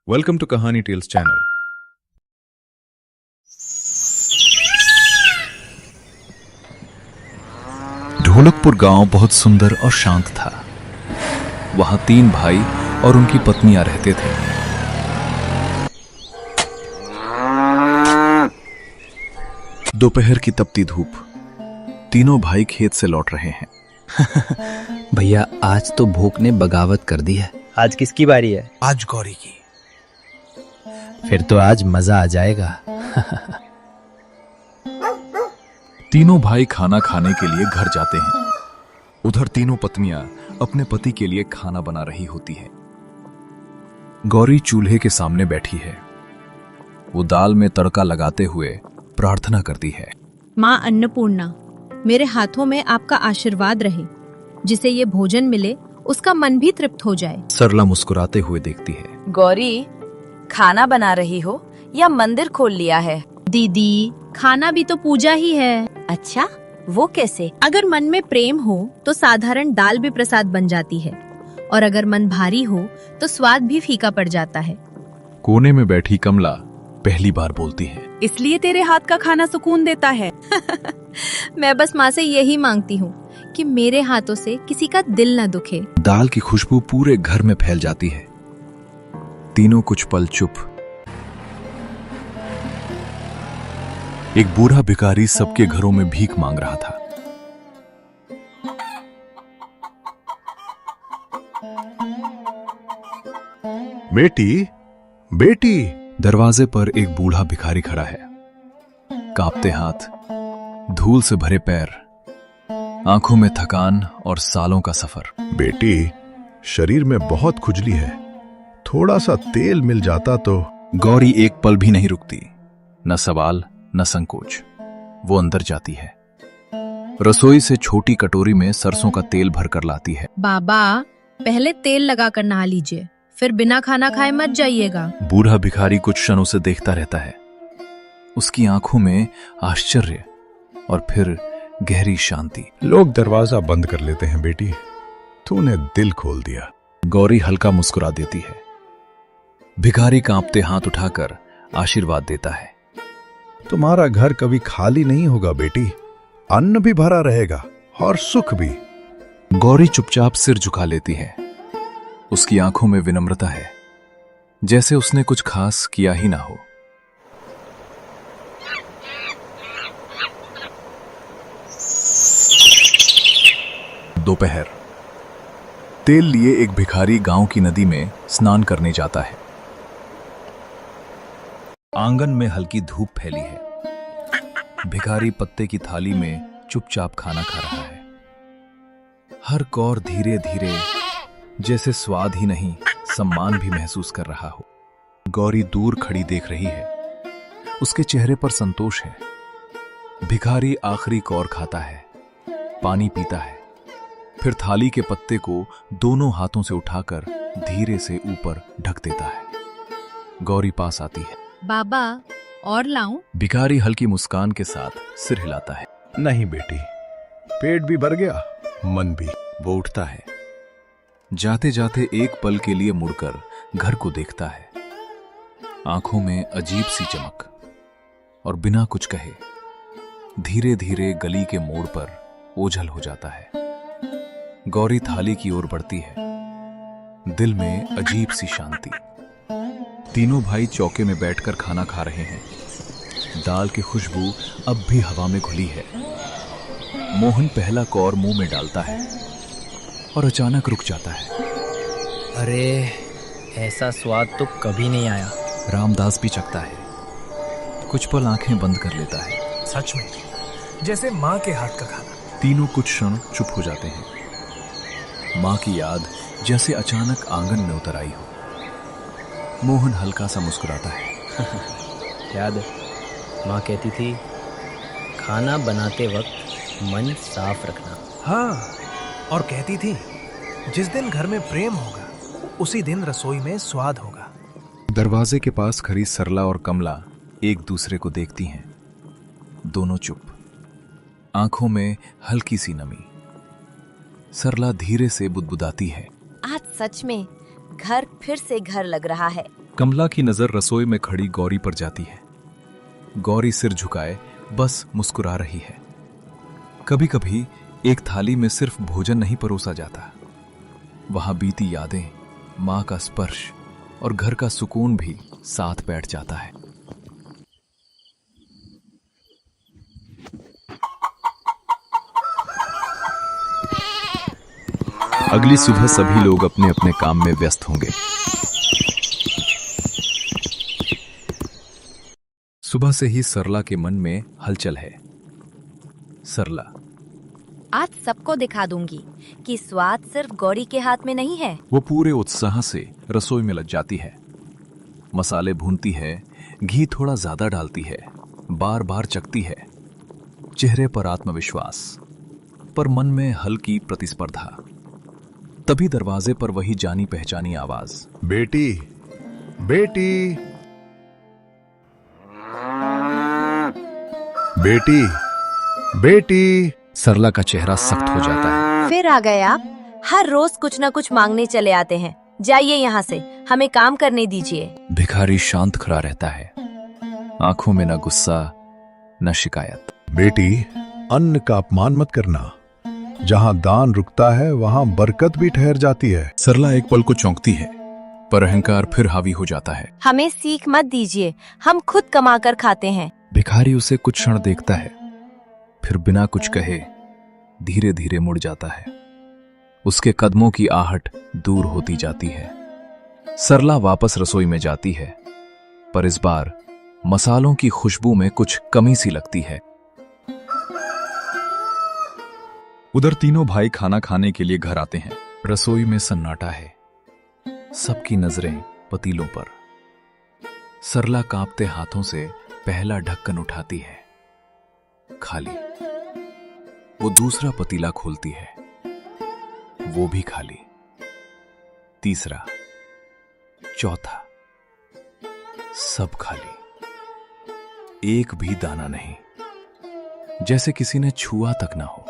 Welcome to कहानी tales channel. Dholakpur गांव बहुत सुंदर और शांत था। वहां 3 भाई और उनकी पत्नियां रहते थे। दोपहर की तपती धूप, तीनों भाई खेत से लौट रहे हैं। भैया आज तो भूख ने बगावत कर दी है। आज किसकी बारी है? आज गौरी की। फिर तो आज मजा आ जाएगा। तीनों भाई खाना खाने के लिए घर जाते हैं। उधर तीनों पत्नियां अपने पति के लिए खाना बना रही होती है। गौरी चूल्हे के सामने बैठी है। वो दाल में तड़का लगाते हुए प्रार्थना करती है। माँ अन्नपूर्णा, मेरे हाथों में आपका आशीर्वाद रहे। जिसे ये भोजन मिले उसका मन भी तृप्त हो जाए। सरला मुस्कुराते हुए देखती है। गौरी, खाना बना रही हो या मंदिर खोल लिया है? दीदी, खाना भी तो पूजा ही है। अच्छा, वो कैसे? अगर मन में प्रेम हो तो साधारण दाल भी प्रसाद बन जाती है, और अगर मन भारी हो तो स्वाद भी फीका पड़ जाता है। कोने में बैठी कमला पहली बार बोलती है। इसलिए तेरे हाथ का खाना सुकून देता है। मैं बस माँ से यही मांगती हूँ कि मेरे हाथों से किसी का दिल न दुखे। दाल की खुशबू पूरे घर में फैल जाती है। तीनों कुछ पल चुप। एक बूढ़ा भिखारी सबके घरों में भीख मांग रहा था। बेटी, बेटी। दरवाजे पर एक बूढ़ा भिखारी खड़ा है। कांपते हाथ, धूल से भरे पैर, आंखों में थकान और सालों का सफर। बेटी, शरीर में बहुत खुजली है, थोड़ा सा तेल मिल जाता तो। गौरी एक पल भी नहीं रुकती, न सवाल न संकोच। वो अंदर जाती है। रसोई से छोटी कटोरी में सरसों का तेल भरकर लाती है। बाबा, पहले तेल लगाकर नहा लीजिए, फिर बिना खाना खाए मत जाइएगा। बूढ़ा भिखारी कुछ क्षणों से देखता रहता है। उसकी आंखों में आश्चर्य और फिर गहरी शांति। लोग दरवाजा बंद कर लेते हैं बेटी, तूने दिल खोल दिया। गौरी हल्का मुस्कुरा देती है। भिखारी कांपते हाथ उठाकर आशीर्वाद देता है। तुम्हारा घर कभी खाली नहीं होगा बेटी, अन्न भी भरा रहेगा और सुख भी। गौरी चुपचाप सिर झुका लेती है। उसकी आंखों में विनम्रता है, जैसे उसने कुछ खास किया ही ना हो। दोपहर, तेल लिए एक भिखारी गांव की नदी में स्नान करने जाता है। आंगन में हल्की धूप फैली है। भिखारी पत्ते की थाली में चुपचाप खाना खा रहा है। हर कौर धीरे धीरे, जैसे स्वाद ही नहीं सम्मान भी महसूस कर रहा हो। गौरी दूर खड़ी देख रही है। उसके चेहरे पर संतोष है। भिखारी आखिरी कौर खाता है, पानी पीता है, फिर थाली के पत्ते को दोनों हाथों से उठाकर धीरे से ऊपर ढक देता है। गौरी पास आती है। बाबा, और लाऊं? भिखारी हल्की मुस्कान के साथ सिर हिलाता है। नहीं बेटी, पेट भी भर गया, मन भी। वो उठता है। जाते जाते एक पल के लिए मुड़कर घर को देखता है। आंखों में अजीब सी चमक, और बिना कुछ कहे धीरे धीरे गली के मोड़ पर ओझल हो जाता है। गौरी थाली की ओर बढ़ती है, दिल में अजीब सी शांति। तीनों भाई चौके में बैठकर खाना खा रहे हैं। दाल की खुशबू अब भी हवा में घुली है। मोहन पहला कौर मुंह में डालता है और अचानक रुक जाता है। अरे, ऐसा स्वाद तो कभी नहीं आया। रामदास भी चखता है, कुछ पल आंखें बंद कर लेता है। सच में जैसे माँ के हाथ का खाना। तीनों कुछ क्षण चुप हो जाते हैं। माँ की याद जैसे अचानक आंगन में उतर आई हो। मोहन हल्का सा मुस्कुराता है। याद है, माँ कहती थी खाना बनाते वक्त मन साफ रखना। हाँ, और कहती थी जिस दिन घर में प्रेम होगा उसी दिन रसोई में स्वाद होगा। दरवाजे के पास खड़ी सरला और कमला एक दूसरे को देखती हैं। दोनों चुप, आंखों में हल्की सी नमी। सरला धीरे से बुदबुदाती है। आज सच में घर फिर से घर लग रहा है। कमला की नजर रसोई में खड़ी गौरी पर जाती है। गौरी सिर झुकाए बस मुस्कुरा रही है। कभी कभी एक थाली में सिर्फ भोजन नहीं परोसा जाता, वहां बीती यादें, मां का स्पर्श और घर का सुकून भी साथ बैठ जाता है। अगली सुबह सभी लोग अपने अपने काम में व्यस्त होंगे। सुबह से ही सरला के मन में हलचल है। सरला, आज सबको दिखा दूंगी कि स्वाद सिर्फ गौरी के हाथ में नहीं है। वो पूरे उत्साह से रसोई में लग जाती है। मसाले भूनती है, घी थोड़ा ज्यादा डालती है, बार बार चखती है। चेहरे पर आत्मविश्वास, पर मन में हल्की प्रतिस्पर्धा। तभी दरवाजे पर वही जानी पहचानी आवाज, बेटी, बेटी, बेटी, बेटी। सरला का चेहरा सख्त हो जाता है। फिर आ गए आप? हर रोज कुछ न कुछ मांगने चले आते हैं। जाइए यहाँ से, हमें काम करने दीजिए। भिखारी शांत खड़ा रहता है, आंखों में न गुस्सा न शिकायत। बेटी, अन्न का अपमान मत करना। जहां दान रुकता है वहां बरकत भी ठहर जाती है। सरला एक पल को चौंकती है, पर अहंकार फिर हावी हो जाता है। हमें सीख मत दीजिए, हम खुद कमा कर खाते हैं। भिखारी उसे कुछ क्षण देखता है, फिर बिना कुछ कहे धीरे धीरे मुड़ जाता है। उसके कदमों की आहट दूर होती जाती है। सरला वापस रसोई में जाती है, पर इस बार मसालों की खुशबू में कुछ कमी सी लगती है। उधर तीनों भाई खाना खाने के लिए घर आते हैं। रसोई में सन्नाटा है, सबकी नजरें पतीलों पर। सरला कांपते हाथों से पहला ढक्कन उठाती है, खाली। वो दूसरा पतीला खोलती है, वो भी खाली। तीसरा, चौथा, सब खाली। एक भी दाना नहीं, जैसे किसी ने छुआ तक ना हो।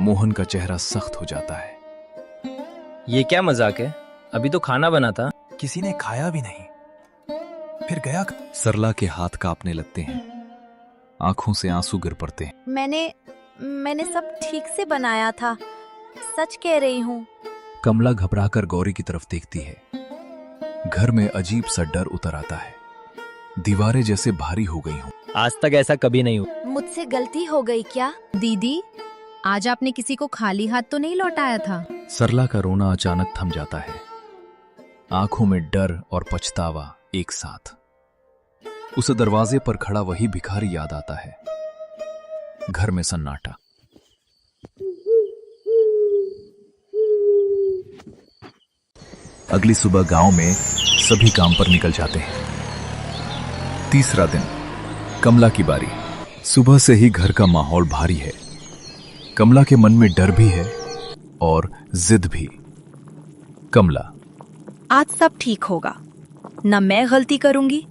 मोहन का चेहरा सख्त हो जाता है। ये क्या मजाक है? अभी तो खाना बना था। किसी ने खाया भी नहीं, फिर गया। सरला के हाथ कांपने लगते हैं, आंखों से आंसू गिर पड़ते हैं। मैंने सब ठीक से बनाया था, सच कह रही हूँ। कमला घबराकर गौरी की तरफ देखती है। घर में अजीब सा डर उतर आता है, दीवारें जैसे भारी हो गई हों। आज तक ऐसा कभी नहीं हुआ। मुझसे गलती हो गई क्या? दीदी, आज आपने किसी को खाली हाथ तो नहीं लौटाया था? सरला का रोना अचानक थम जाता है, आंखों में डर और पछतावा एक साथ। उसे दरवाजे पर खड़ा वही भिखारी याद आता है। घर में सन्नाटा। अगली सुबह गांव में सभी काम पर निकल जाते हैं। तीसरा दिन, कमला की बारी। सुबह से ही घर का माहौल भारी है। कमला के मन में डर भी है और जिद भी। कमला, आज सब ठीक होगा। न मैं गलती करूंगी,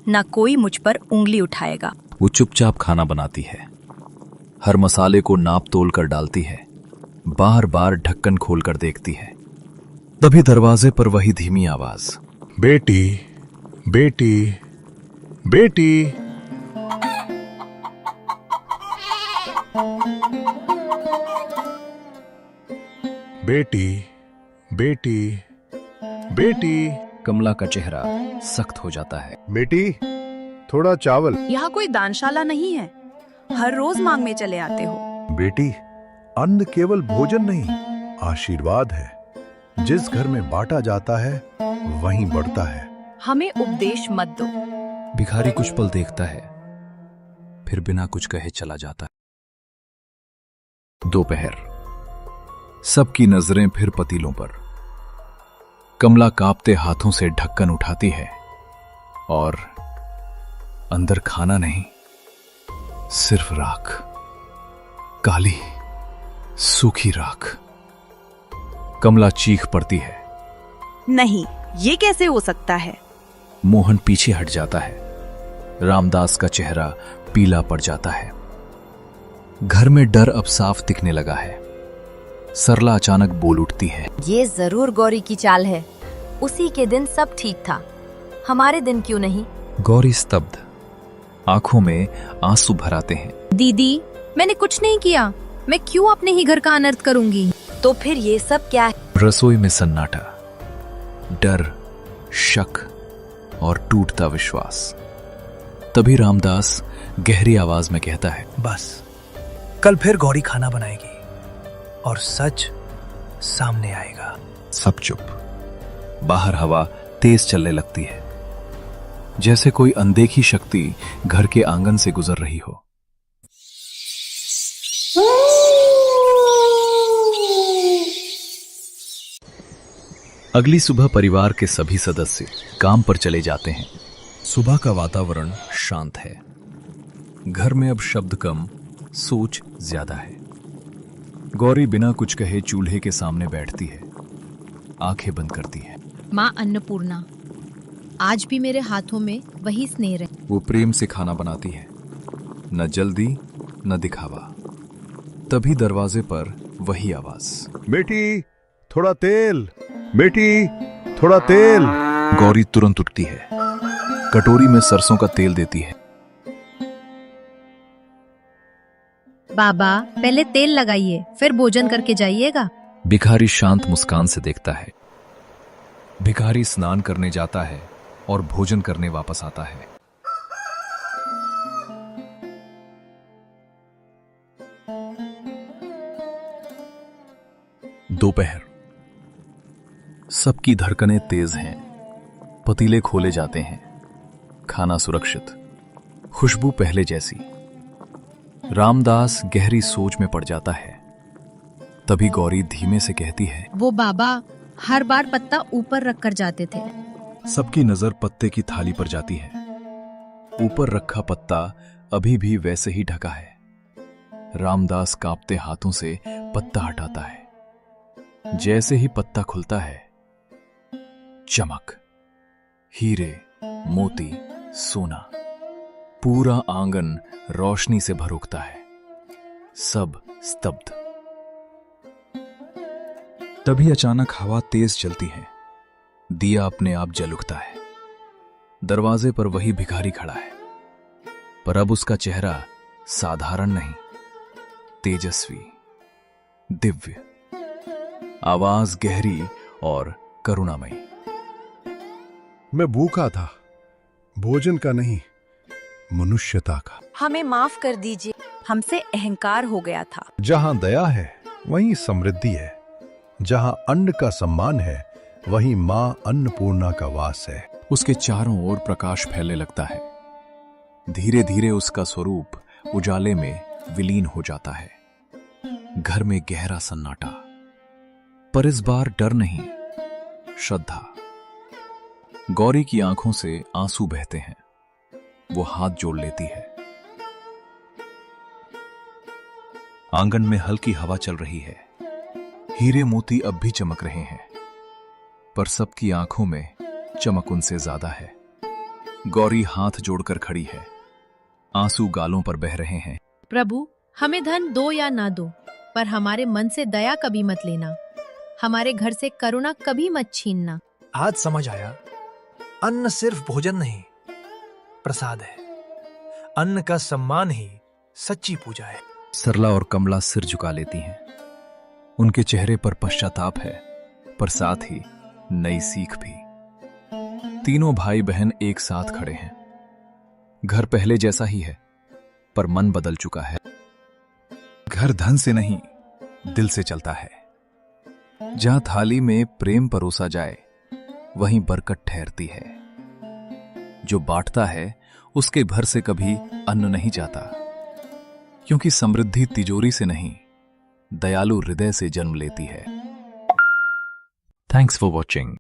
न कोई मुझ पर उंगली उठाएगा। वो चुपचाप खाना बनाती है, हर मसाले को नाप तोल कर डालती है, बार बार ढक्कन खोलकर देखती है। तभी दरवाजे पर वही धीमी आवाज, बेटी, बेटी, बेटी। बेटी, बेटी, बेटी। कमला का चेहरा सख्त हो जाता है। बेटी, थोड़ा चावल। यहाँ कोई दानशाला नहीं है, हर रोज मांगने चले आते हो। बेटी, अन्न केवल भोजन नहीं, आशीर्वाद है। जिस घर में बांटा जाता है वहीं बढ़ता है। हमें उपदेश मत दो। भिखारी कुछ पल देखता है, फिर बिना कुछ कहे चला जाता है। दोपहर, सबकी नजरें फिर पतीलों पर। कमला कांपते हाथों से ढक्कन उठाती है और अंदर खाना नहीं, सिर्फ राख, काली सूखी राख। कमला चीख पड़ती है। नहीं, ये कैसे हो सकता है? मोहन पीछे हट जाता है। रामदास का चेहरा पीला पड़ जाता है। घर में डर अब साफ दिखने लगा है। सरला अचानक बोल उठती है, ये जरूर गौरी की चाल है। उसी के दिन सब ठीक था, हमारे दिन क्यों नहीं? गौरी स्तब्ध, आंखों में आंसू भर आते हैं। दीदी, मैंने कुछ नहीं किया, मैं क्यों अपने ही घर का अनर्थ करूंगी? तो फिर ये सब क्या है? रसोई में सन्नाटा, डर, शक और टूटता विश्वास। तभी रामदास गहरी आवाज में कहता है, बस कल फिर गौरी खाना बनाएगी और सच सामने आएगा। सब चुप। बाहर हवा तेज चलने लगती है, जैसे कोई अनदेखी शक्ति घर के आंगन से गुजर रही हो। अगली सुबह परिवार के सभी सदस्य काम पर चले जाते हैं। सुबह का वातावरण शांत है। घर में अब शब्द कम, सोच ज्यादा है। गौरी बिना कुछ कहे चूल्हे के सामने बैठती है, आंखें बंद करती है। माँ अन्नपूर्णा, आज भी मेरे हाथों में वही स्नेह है। वो प्रेम से खाना बनाती है, न जल्दी न दिखावा। तभी दरवाजे पर वही आवाज, बेटी थोड़ा तेल, बेटी थोड़ा तेल। गौरी तुरंत उठती है, कटोरी में सरसों का तेल देती है। बाबा, पहले तेल लगाइए, फिर भोजन करके जाइएगा। भिखारी शांत मुस्कान से देखता है। भिखारी स्नान करने जाता है और भोजन करने वापस आता है। दोपहर, सबकी धड़कनें तेज हैं। पतीले खोले जाते हैं, खाना सुरक्षित, खुशबू पहले जैसी। रामदास गहरी सोच में पड़ जाता है। तभी गौरी धीमे से कहती है, वो बाबा हर बार पत्ता ऊपर रखकर जाते थे। सबकी नजर पत्ते की थाली पर जाती है। ऊपर रखा पत्ता अभी भी वैसे ही ढका है। रामदास कांपते हाथों से पत्ता हटाता है। जैसे ही पत्ता खुलता है, चमक, हीरे, मोती, सोना, पूरा आंगन रोशनी से भर उठता है। सब स्तब्ध। तभी अचानक हवा तेज चलती है। दिया अपने आप जल उठता है। दरवाजे पर वही भिखारी खड़ा है, पर अब उसका चेहरा साधारण नहीं, तेजस्वी, दिव्य। आवाज गहरी और करुणामयी। मैं भूखा था, भोजन का नहीं, मनुष्यता का। हमें माफ कर दीजिए, हमसे अहंकार हो गया था। जहां दया है वहीं समृद्धि है, जहां अन्न का सम्मान है वहीं मां अन्नपूर्णा का वास है। उसके चारों ओर प्रकाश फैलने लगता है। धीरे धीरे उसका स्वरूप उजाले में विलीन हो जाता है। घर में गहरा सन्नाटा, पर इस बार डर नहीं, श्रद्धा। गौरी की आंखों से आंसू बहते हैं। वो हाथ जोड़ लेती है। आंगन में हल्की हवा चल रही है। हीरे मोती अब भी चमक रहे हैं, पर सबकी आंखों में चमक उनसे ज्यादा है। गौरी हाथ जोड़कर खड़ी है। आंसू गालों पर बह रहे हैं। प्रभु, हमें धन दो या ना दो, पर हमारे मन से दया कभी मत लेना। हमारे घर से करुणा कभी मत छीनना। आज समझ आया, अन्न सिर्फ भोजन नहीं, प्रसाद है। अन्न का सम्मान ही सच्ची पूजा है। सरला और कमला सिर झुका लेती हैं। उनके चेहरे पर पश्चाताप है, पर साथ ही नई सीख भी। तीनों भाई बहन एक साथ खड़े हैं। घर पहले जैसा ही है, पर मन बदल चुका है। घर धन से नहीं, दिल से चलता है। जहां थाली में प्रेम परोसा जाए, वहीं बरकत ठहरती है। जो बांटता है, उसके घर से कभी अन्न नहीं जाता, क्योंकि समृद्धि तिजोरी से नहीं, दयालु हृदय से जन्म लेती है। Thanks for watching.